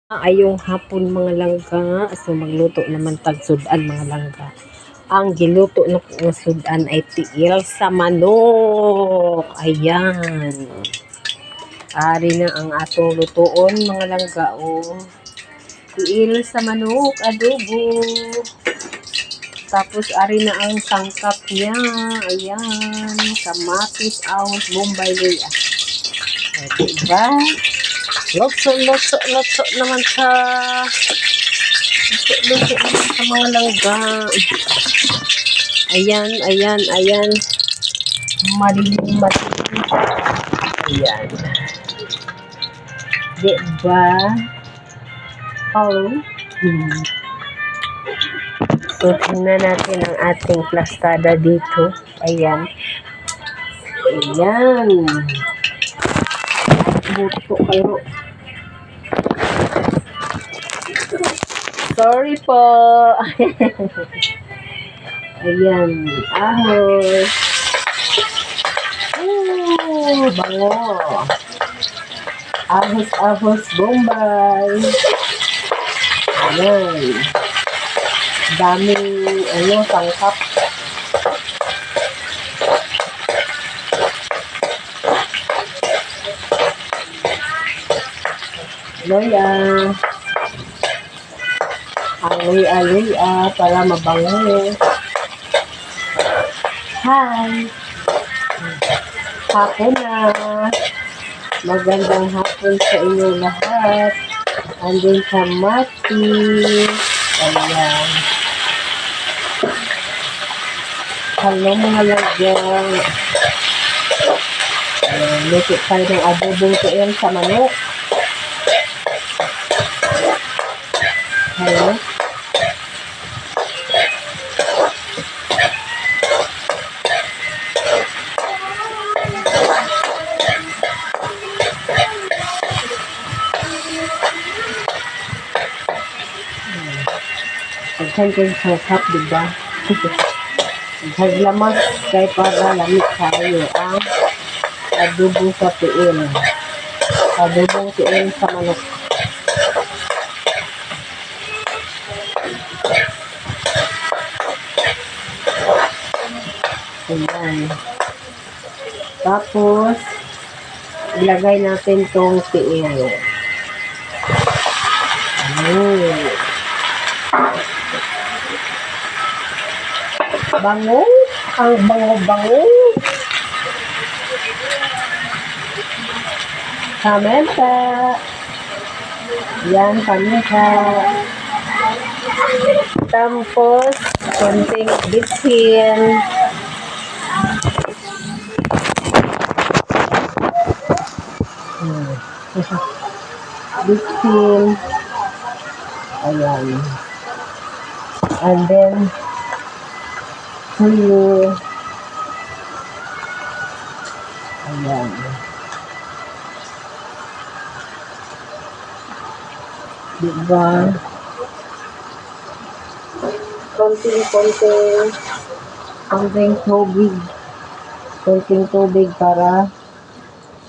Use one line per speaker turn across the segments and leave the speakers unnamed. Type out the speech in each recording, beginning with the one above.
Ayong hapon mga langga, so magluto naman tag sudan mga langga. Ang giluto na ng sudan ay tiil sa manok. Ayan. Ari na ang atong lutoon mga langga. Oh. Tiil sa manok, adobo. Tapos ari na ang sangkap niya. Ayan. Kamatis, ahos, bombay, luya. Diba? Lotso naman sa mga langga. Ayan. Madilim. Ayan. Diba? Oh. So, tingnan natin ang ating plastada dito. Ayan. Buto kayo. Sorry po. Ayan. Ahos. Bango. Ahos, bombay. Ayan. Daming, sangkap. Luya. Ang luya para mabango. Hi. Hapon na. Magandang hapon sa inyo lahat. Andun sa Mati. Ayan. Hello mga lagyang. Luto tayo ng adobong tiil sa manok. Hello. Pagkantin sa cup, diba? Haglamas kay para lamig tayo ang adobo sa tiil. Adobong tiil sa manok. Ayan. Tapos, ilagay natin tong tiil. Bango. Ang bango-bango. Paminta. Yan, paminta. Tapos, konting bitsin. Bitsin. Ayan. And then, tuyo. Ayan. Diba? Konting tubig. Konting tubig para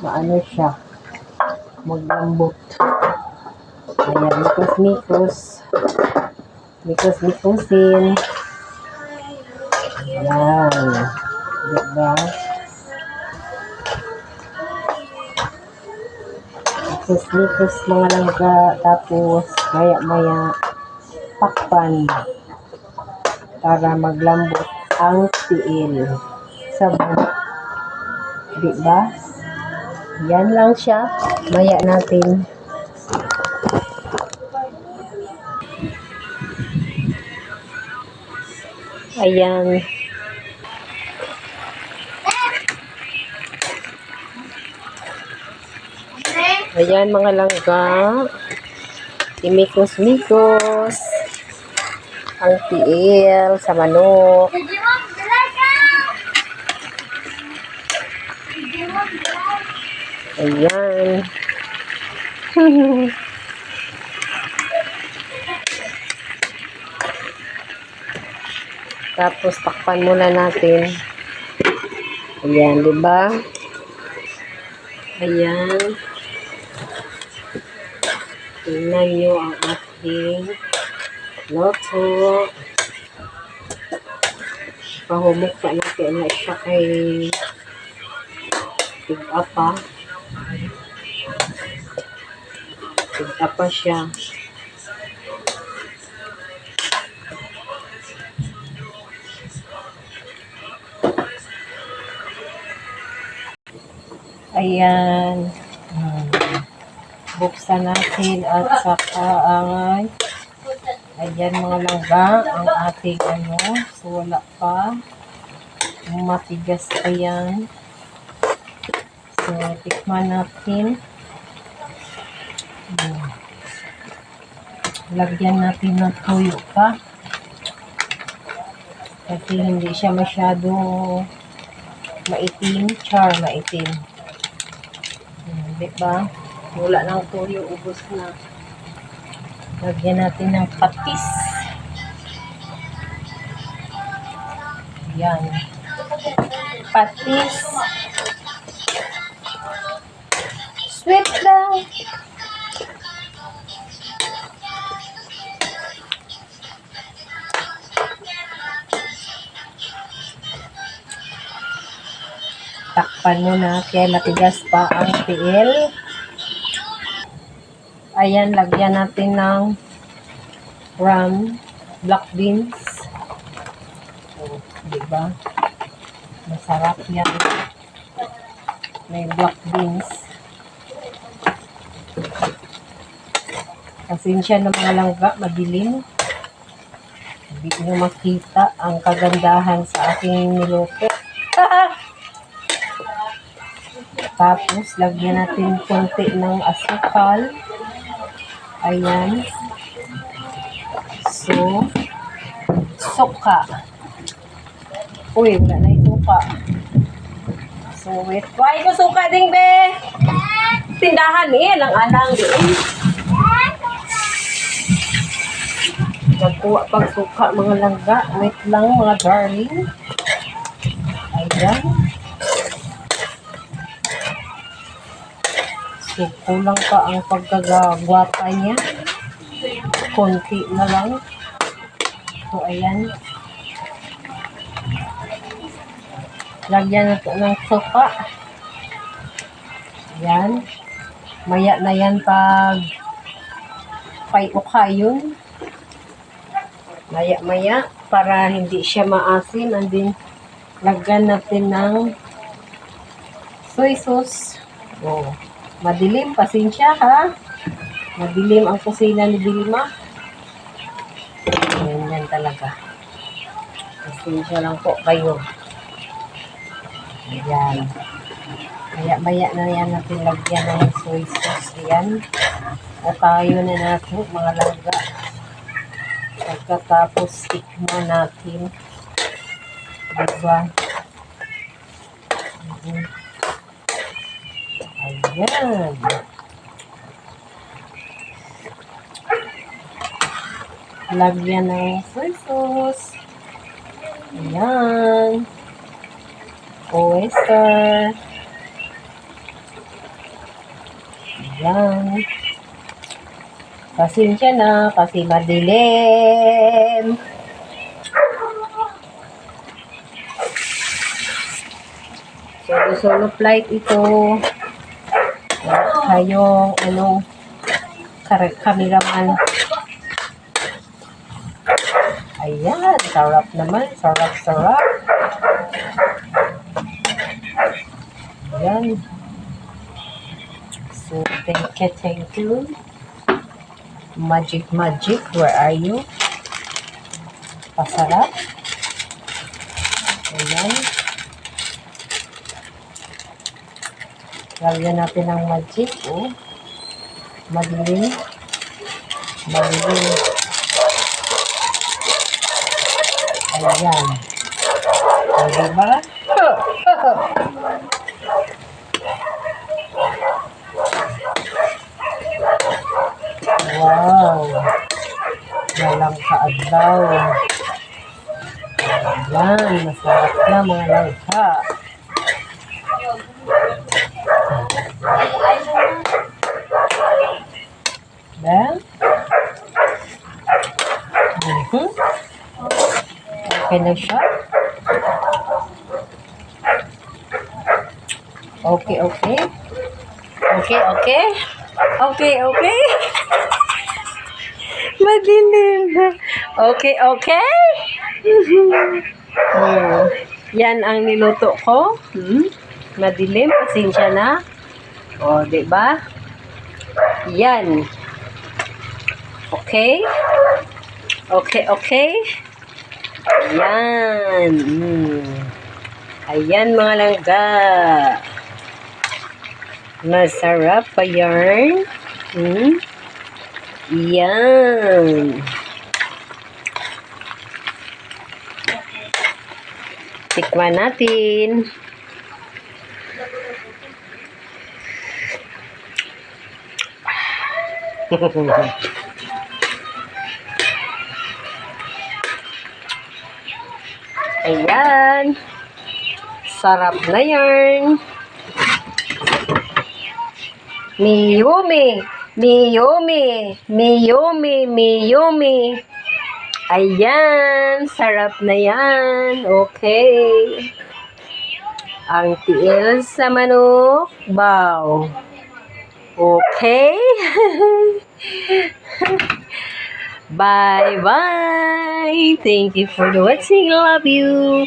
maano siya. Maglambot. Ayan. Mikos-mikosin. Ayan. Diba? Mikos mga langga. Tapos, maya-maya, takpan para maglambot ang tiil sa manok. Diba? Yan lang siya. Maya natin. Ayan. Ayan mga langga. Imikos-mikos ang tiil sa manok. Ayan. Tapos takpan muna natin. Ayan, diba? Ayan. Tingnan nyo ang ating loto. Pahumok pa natin na siya kay tig-apa. Tig-apa siya. Ayan. Buksan natin at saka ang ayan mga langga ang ating so wala pa matigas pa yan. So tikman natin. Lagyan natin ng tuyo pa kasi hindi siya masyado maitim, maitim. Diba? Wala ng tuyo, ubos na. Lagyan natin ng patis. Yan. Patis. Sweet lang. Takpan mo na kaya matigas pa ang tiil. Ayan, lagyan natin ng black beans. Oh, diba? Masarap yan. May black beans. Pasensya ng mga langga, madilim. Hindi nyo makita ang kagandahan sa aking niluto. Tapos, lagyan natin konti ng asukal. Ayan. So, suka. Uy, wala na yung suka. So, wait. Why ko suka ding, be? Tindahan eh. Lang-alang din. Nagkuha pang suka, mga langga. Wait lang, mga darling. Ayan. So, kulang pa ang pagkagagwata niya. Konti na lang. So, ayan. Lagyan natin ng sopa. Ayan. Maya na yan pag pay-ukayon. Maya-maya para hindi siya maasim. And then, lagyan natin ng soy sauce. Oh. Madilim, pasensya ha. Madilim ang kusina ni Dilma. Ganyan talaga. Pasensya lang po kayo. Ayan. Maya na yan natin lagyan ng soy sauce. Ayan. At tayo na natin mga langga. Pagkatapos tikman natin. Diba? Ayan. Lagyan ng soy sauce. Ayan. Oyster. Ayan. Pasensya na kasi madilim. Solo flight ito. Kayong cameraman. Ayan, sarap naman. Sarap. Ayan. So, thank you. Magic, where are you? Pasarap. Ayan. Lagyan natin ng magic. Oh. Madilim. Ayan. O, diba? Wow. Walang kaadlaw. Ayan. Masarap na mga langka. Diba? Mhm. Okay na siya. Okay, okay. Okay, okay. Okay, okay. Madilim. Okay, okay. Hmm. Yan ang niluto ko. Madilim, pasensya na. O, di ba? Yan. Okay? Okay, okay. Yan. Ayan mga langga. Masarap pa yan. Yan. Tikman natin. Ayan. Sarap na yan. Miyumi. Miyumi. Miyumi. Miyumi. Ayan. Sarap na yan. Okay. Ang tiil sa manok. Wow. Okay. Bye-bye. Thank you for watching. Love you.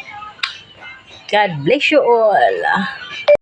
God bless you all.